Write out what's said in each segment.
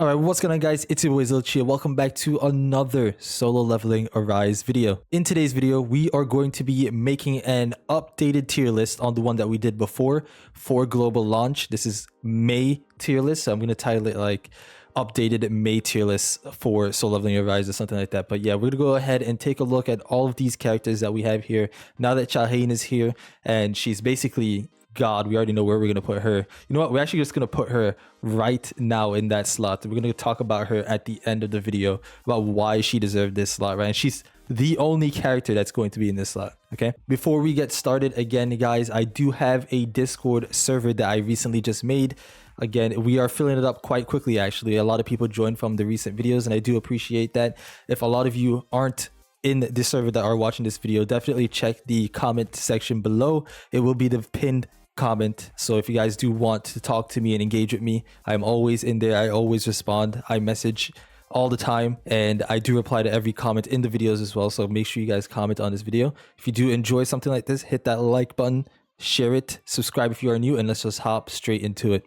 Alright, what's going on guys? It's your boy Zilch here. Welcome back to another Solo Leveling Arise video. In today's video, we are going to be making an updated tier list on the one that we did before for global launch. This is May tier list, so I'm going to title it like updated May tier list for Solo Leveling Arise or something like that. But yeah, we're going to go ahead and take a look at all of these characters that we have here. Now that Chahayne is here and she's basically God, we already know where we're going to put her. You know what? We're actually just going to put her right now in that slot. We're going to talk about her at the end of the video about why she deserved this slot, right? And she's the only character that's going to be in this slot, okay? Before we get started, again, guys, I do have a Discord server that I recently just made. Again, we are filling it up quite quickly, actually. A lot of people joined from the recent videos, and I do appreciate that. If a lot of you aren't in this server that are watching this video, definitely check the comment section below. It will be the pinned comment. So if you guys do want to talk to me and engage with me, I'm always in there. I always respond. I message all the time, and I do reply to every comment in the videos as well. So make sure you guys comment on this video. If you do enjoy something like this, hit that like button, share it, subscribe if you are new, and let's just hop straight into it.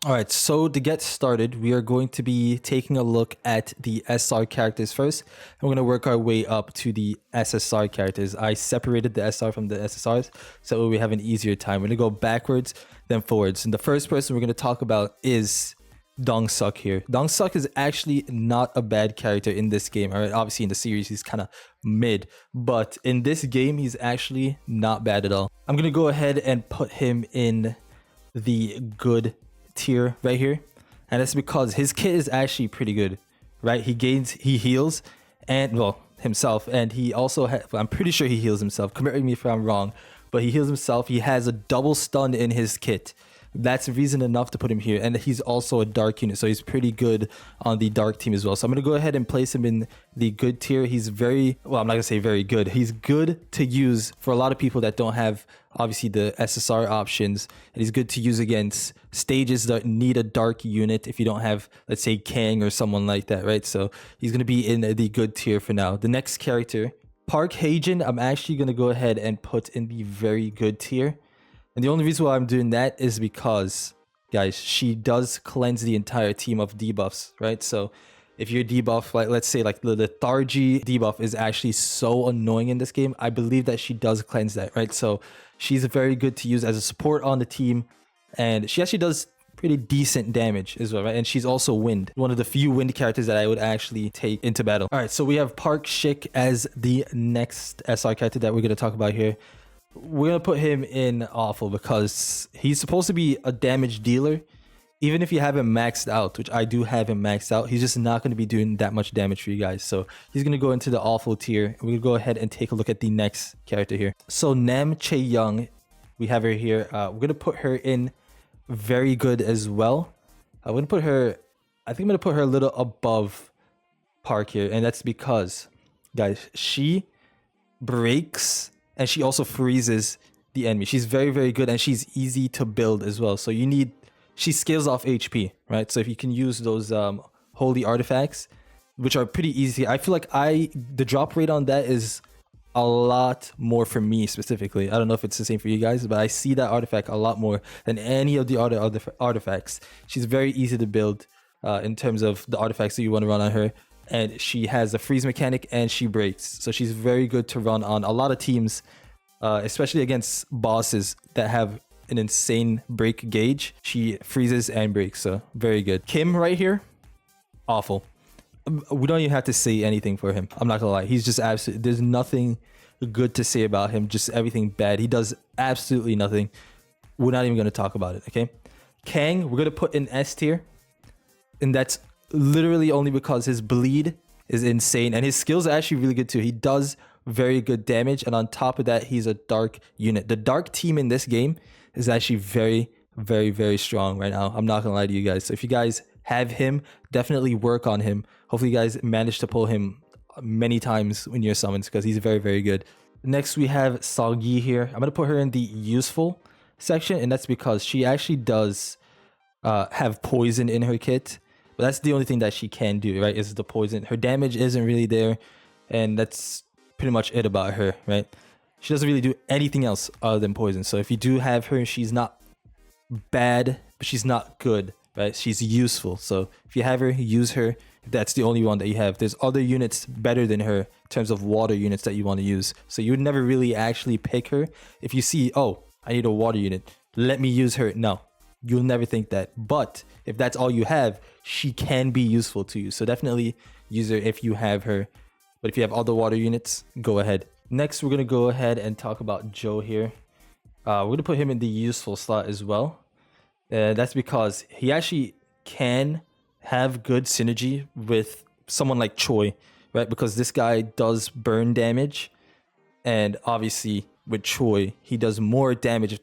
All right, so to get started, we are going to be taking a look at the SR characters first. And we're going to work our way up to the SSR characters. I separated the SR from the SSRs so we have an easier time. We're going to go backwards, then forwards. And the first person we're going to talk about is Dong Suk here. Dong Suk is actually not a bad character in this game. All right, obviously in the series he's kind of mid, but in this game he's actually not bad at all. I'm going to go ahead and put him in the good tier right here, and that's because his kit is actually pretty good, right? He heals, and well, himself, and he also I'm pretty sure he heals himself, correct me if I'm wrong, but he heals himself. He has a double stun in his kit. That's reason enough to put him here, and he's also a dark unit, so he's pretty good on the dark team as well. So I'm gonna go ahead and place him in the good tier. He's very well, I'm not gonna say very good, he's good to use for a lot of people that don't have obviously the SSR options, and he's good to use against stages that need a dark unit if you don't have, let's say, Kang or someone like that, right? So he's gonna be in the good tier for now. The next character, Park Haejin, I'm actually gonna go ahead and put in the very good tier. And the only reason why I'm doing that is because, guys, she does cleanse the entire team of debuffs, right? So if your debuff, like let's say like the lethargy debuff is actually so annoying in this game, I believe that she does cleanse that, right? So she's very good to use as a support on the team, and she actually does pretty decent damage as well, right? And she's also wind, one of the few wind characters that I would actually take into battle. All right, so we have Park Shik as the next SR character that we're going to talk about here. We're going to put him in awful because he's supposed to be a damage dealer. Even if you have him maxed out, which I do have him maxed out, he's just not going to be doing that much damage for you guys. So he's going to go into the awful tier. We're going to go ahead and take a look at the next character here. So Nam Chae Young, we have her here. We're going to put her in very good as well. I'm going to put her, I think I'm going to put her a little above Park here. And that's because, guys, she breaks and she also freezes the enemy. She's very, very good, and she's easy to build as well. So you need, she scales off HP, right? So if you can use those holy artifacts, which are pretty easy. I feel like the drop rate on that is a lot more for me specifically. I don't know if it's the same for you guys, but I see that artifact a lot more than any of the other artifacts. She's very easy to build in terms of the artifacts that you want to run on her. And she has a freeze mechanic, and she breaks. So she's very good to run on a lot of teams, especially against bosses that have an insane break gauge. She freezes and breaks, so very good. Kim right here, awful. We don't even have to say anything for him. I'm not gonna lie. He's just absolutely, there's nothing good to say about him, just everything bad. He does absolutely nothing. We're not even gonna talk about it, okay? Kang, we're gonna put in S tier, and that's literally only because his bleed is insane, and his skills are actually really good too. He does very good damage, and on top of that, he's a dark unit. The dark team in this game is actually very, very, very strong right now. I'm not gonna lie to you guys. So if you guys have him, definitely work on him. Hopefully you guys manage to pull him many times in your summons, because he's very, very good. Next we have Seolgi here. I'm gonna put her in the useful section, and that's because she actually does have poison in her kit. But that's the only thing that she can do, right? Is the poison. Her damage isn't really there, and that's pretty much it about her, right? She doesn't really do anything else other than poison. So if you do have her, she's not bad, but she's not good, right? She's useful. So if you have her, use her. That's the only one that you have. There's other units better than her in terms of water units that you want to use. So you would never really actually pick her. If you see, oh, I need a water unit, let me use her. No, you'll never think that. But if that's all you have, she can be useful to you. So definitely use her if you have her. But if you have other water units, go ahead. Next, we're going to go ahead and talk about Joe here. We're going to put him in the useful slot as well. That's because he actually can have good synergy with someone like Choi, right? Because this guy does burn damage. And obviously with Choi, he does more damage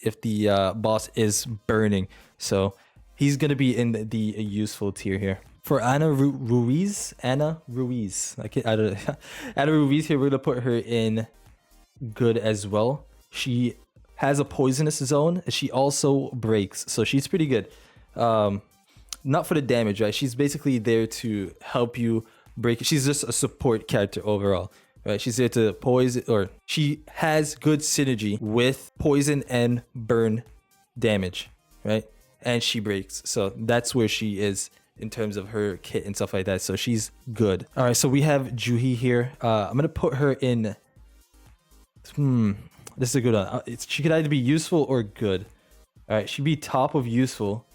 if the boss is burning. So he's going to be in the useful tier here. For Ana Ruiz, Ana Ruiz here, we're going to put her in good as well. She has a poisonous zone. She also breaks, so she's pretty good. Not for the damage, right? She's basically there to help you break. She's just a support character overall, right? She's there to poison, or she has good synergy with poison and burn damage, right? And she breaks, so that's where she is in terms of her kit and stuff like that. So she's good. All right, so we have Juhi here. I'm gonna put her in. This is a good one. She could either be useful or good. All right, she'd be top of useful,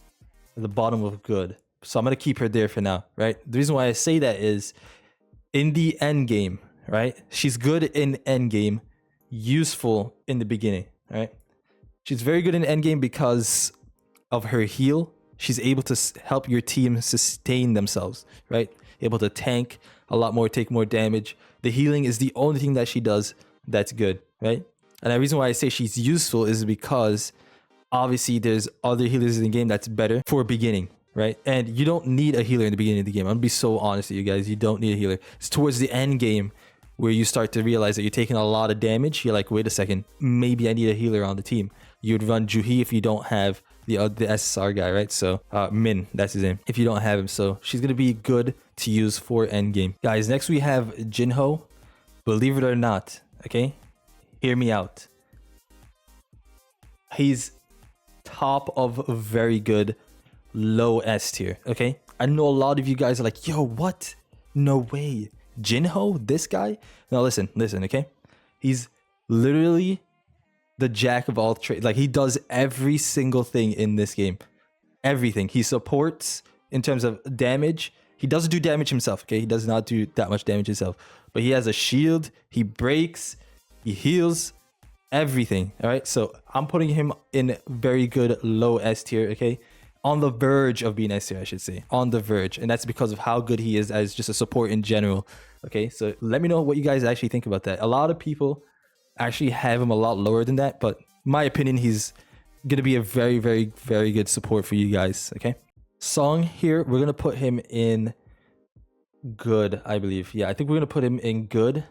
at the bottom of good. So I'm gonna keep her there for now, right? The reason why I say that is, in the end game, right? She's good in end game, useful in the beginning, right? She's very good in end game because of her heal. She's able to help your team sustain themselves, right? Able to tank a lot more, take more damage. The healing is the only thing that she does that's good, right? And the reason why I say she's useful is because obviously there's other healers in the game that's better for beginning, right? And you don't need a healer in the beginning of the game. I'm gonna be so honest with you guys. You don't need a healer. It's towards the end game where you start to realize that you're taking a lot of damage. You're like, wait a second, maybe I need a healer on the team. You'd run Juhi if you don't have the SSR guy, right? So Min, that's his name, if you don't have him. So she's gonna be good to use for end game. Guys, next we have Jinho. Believe it or not, okay, hear me out, he's top of very good, low S tier. Okay, I know a lot of you guys are like, yo, what? No way, Jinho, this guy? Now listen, okay, he's literally the jack of all trades. Like, he does every single thing in this game. Everything. He supports in terms of damage. He doesn't do damage himself, okay? He does not do that much damage himself. But he has a shield. He breaks. He heals. Everything, all right? So I'm putting him in very good low S tier, okay? On the verge of being S tier, I should say. On the verge. And that's because of how good he is as just a support in general, okay? So let me know what you guys actually think about that. A lot of people actually have him a lot lower than that, but in my opinion, he's gonna be a very, very, very good support for you guys, okay? Song here, we're gonna put him in good, I believe. Yeah, I think we're gonna put him in good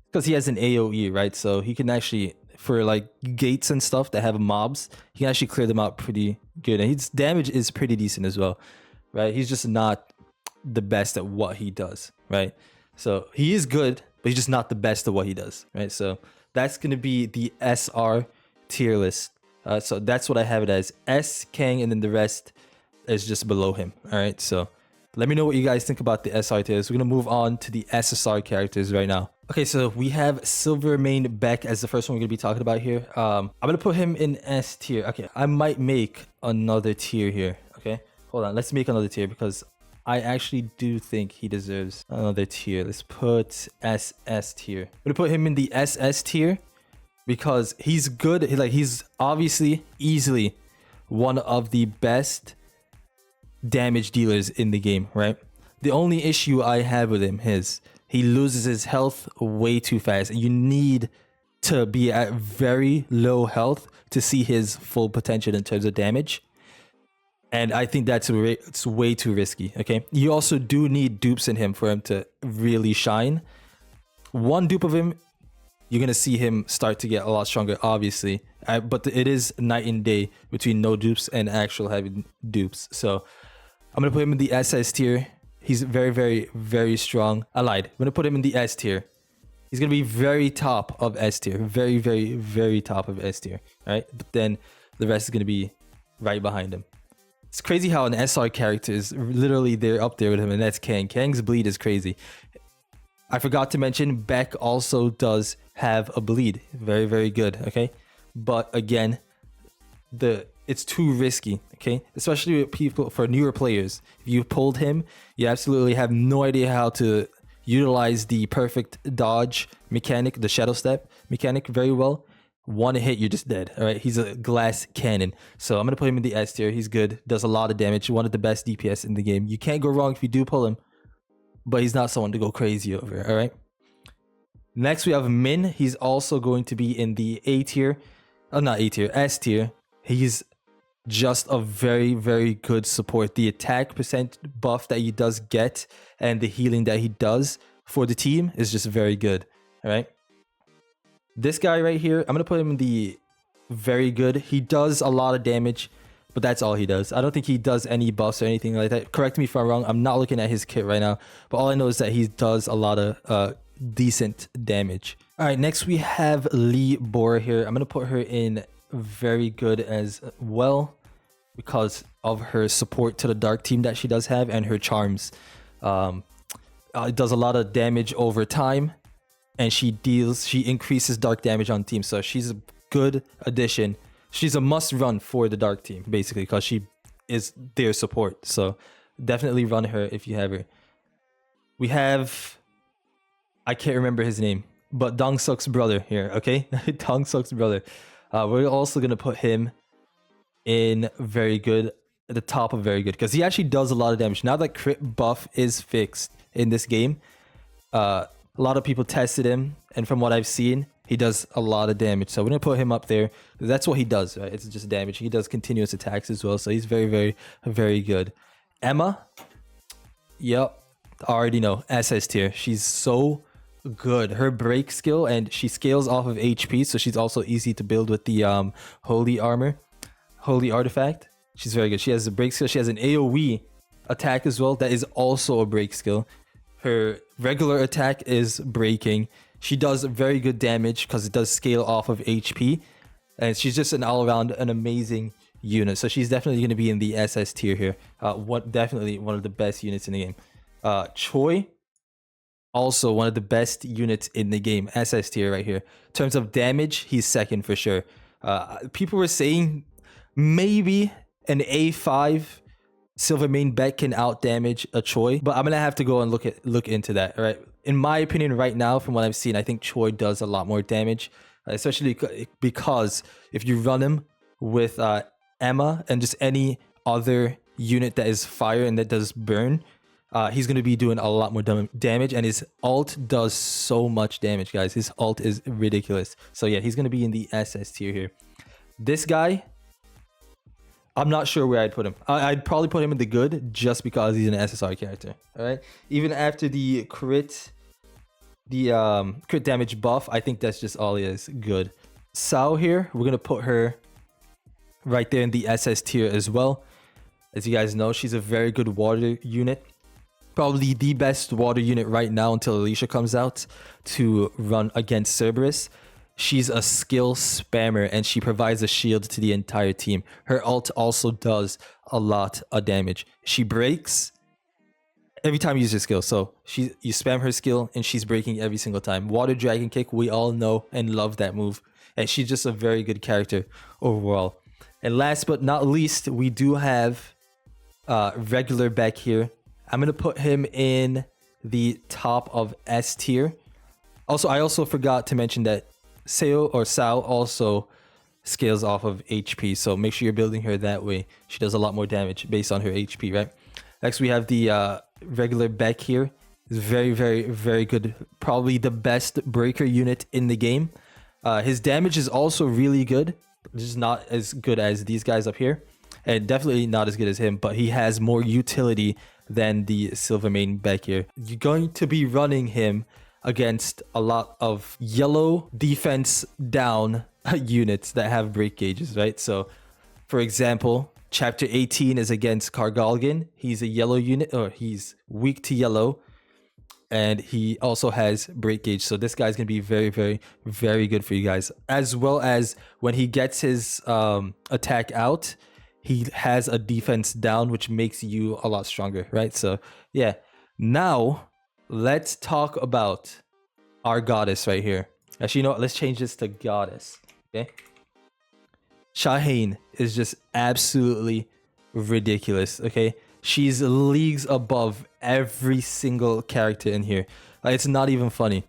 because he has an AoE, right? So he can actually, for like gates and stuff that have mobs, he can actually clear them out pretty good, and his damage is pretty decent as well, right? He's just not the best at what he does, right? So he is good, but he's just not the best at what he does, right? So that's going to be the SR tier list. So that's what I have it as. S, Kang, and then the rest is just below him. All right, so let me know what you guys think about the SR tiers. We're going to move on to the SSR characters right now. Okay, so we have Silvermane Beck as the first one we're going to be talking about here. I'm going to put him in S tier. Okay, I might make another tier here. Okay, hold on. Let's make another tier because I actually do think he deserves another tier. Let's put SS tier. I'm gonna put him in the SS tier because he's good. He's obviously easily one of the best damage dealers in the game, right? The only issue I have with him is he loses his health way too fast. And you need to be at very low health to see his full potential in terms of damage. And I think it's way too risky, okay? You also do need dupes in him for him to really shine. One dupe of him, you're going to see him start to get a lot stronger, obviously. But it is night and day between no dupes and actual having dupes. So I'm going to put him in the SS tier. He's very, very, very strong. I lied. I'm going to put him in the S tier. He's going to be very top of S tier. Very, very, very top of S tier, right? But then the rest is going to be right behind him. It's crazy how an SR character is literally there up there with him, and that's Kang. Kang's bleed is crazy. I forgot to mention Beck also does have a bleed. Very, very good, okay? But again, it's too risky, okay? Especially with people, for newer players. If you pulled him, you absolutely have no idea how to utilize the perfect dodge mechanic, the shadow step mechanic very well. One hit, you're just dead. All right, he's a glass cannon. So I'm gonna put him in the S tier. He's good, does a lot of damage. One of the best DPS in the game. You can't go wrong if you do pull him, but he's not someone to go crazy over. All right. Next we have Min. He's also going to be in the A tier. Oh, not A tier, S tier. He's just a very, very good support. The attack percent buff that he does get and the healing that he does for the team is just very good. All right. This guy right here, I'm going to put him in the very good. He does a lot of damage, but that's all he does. I don't think he does any buffs or anything like that. Correct me if I'm wrong. I'm not looking at his kit right now, but all I know is that he does a lot of decent damage. All right, next we have Lee Bora here. I'm going to put her in very good as well because of her support to the dark team that she does have and her charms. It does a lot of damage over time, and she increases dark damage on team. So she's a good addition. She's a must run for the dark team, basically, because she is their support. So definitely run her if you have her. We have, I can't remember his name, but Dong Suk's brother here, okay? Dong Suk's brother. We're also going to put him in very good, at the top of very good, because he actually does a lot of damage. Now that crit buff is fixed in this game, a lot of people tested him, and from what I've seen, he does a lot of damage. So we're going to put him up there. That's what he does, right? It's just damage. He does continuous attacks as well, so he's very, very, very good. Emma, yep, I already know, SS tier. She's so good. Her break skill, and she scales off of HP, so she's also easy to build with the holy armor, holy artifact. She's very good. She has a break skill. She has an AoE attack as well. That is also a break skill. Her regular attack is breaking. She does very good damage because it does scale off of HP, and she's just an all-around an amazing unit. So she's definitely going to be in the SS tier here. Definitely one of the best units in the game. Choi, also one of the best units in the game. SS tier right here. In terms of damage, he's second for sure. People were saying maybe an A5 Silvermane Beck can out damage a Choi, but I'm gonna have to go and look into that. All right, in my opinion, right now, from what I've seen, I think Choi does a lot more damage, especially because if you run him with Emma and just any other unit that is fire and that does burn, he's gonna be doing a lot more damage, and his ult does so much damage, guys. His ult is ridiculous. So yeah, he's gonna be in the SS tier here. This guy, I'm not sure where I'd put him. I'd probably put him in the good just because he's an SSR character. All right. Even after the crit damage buff, I think that's just all he is. Good. Sao here, we're gonna put her right there in the SS tier as well. As you guys know, she's a very good water unit. Probably the best water unit right now until Alicia comes out to run against Cerberus. She's a skill spammer, and she provides a shield to the entire team. Her ult also does a lot of damage. She breaks every time you use her skill. So you spam her skill, and she's breaking every single time. Water Dragon Kick, we all know and love that move. And she's just a very good character overall. And last but not least, we do have regular Beck here. I'm going to put him in the top of S tier. Also, I also forgot to mention that Sao also scales off of HP, so make sure you're building her that way. She does a lot more damage based on her HP, right? Next, we have the regular Beck here. It's very, very, very good. Probably the best breaker unit in the game. His damage is also really good. Just not as good as these guys up here, and definitely not as good as him, but he has more utility than the Silvermane Beck here. You're going to be running him against a lot of yellow defense down units that have break gauges, right? So, for example, Chapter 18 is against Kargalgan. He's a yellow unit, or he's weak to yellow, and he also has break gauge. So this guy's gonna be very, very, very good for you guys. As well as when he gets his attack out, he has a defense down, which makes you a lot stronger, right? So yeah. Now let's talk about our goddess right here. Actually, you know what? Let's change this to goddess. Okay. Shahane is just absolutely ridiculous. Okay. She's leagues above every single character in here. Like, it's not even funny.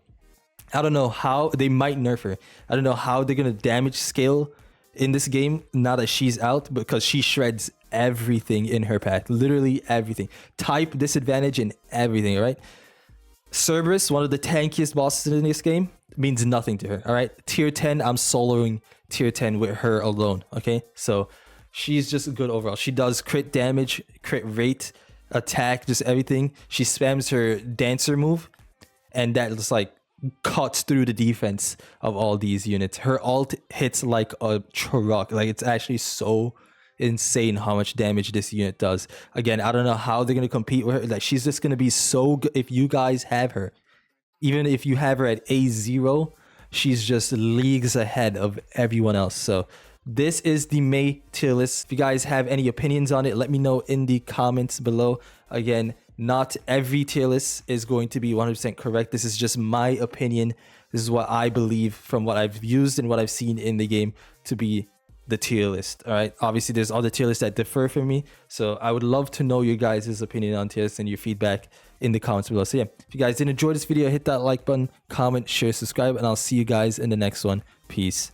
I don't know how they might nerf her. I don't know how they're gonna damage scale in this game now that she's out, because she shreds everything in her path. Literally everything. Type disadvantage and everything, all right? Cerberus, one of the tankiest bosses in this game, means nothing to her, all right? Tier 10, I'm soloing tier 10 with her alone, okay? So she's just good overall. She does crit damage, crit rate, attack, just everything. She spams her dancer move, and that just like cuts through the defense of all these units. Her ult hits like a truck. Like, it's actually so insane how much damage this unit does. Again, I don't know how they're gonna compete with her. Like, she's just gonna be so good if you guys have her. Even if you have her at A0, she's just leagues ahead of everyone else. So this is the Mei tier list. If you guys have any opinions on it, let me know in the comments below. Again, not every tier list is going to be 100% correct. This is just my opinion. This is what I believe from what I've used and what I've seen in the game to be the tier list. All right. Obviously, there's other tier lists that differ from me. So I would love to know your guys' opinion on tier lists and your feedback in the comments below. So yeah, if you guys did enjoy this video, hit that like button, comment, share, subscribe, and I'll see you guys in the next one. Peace.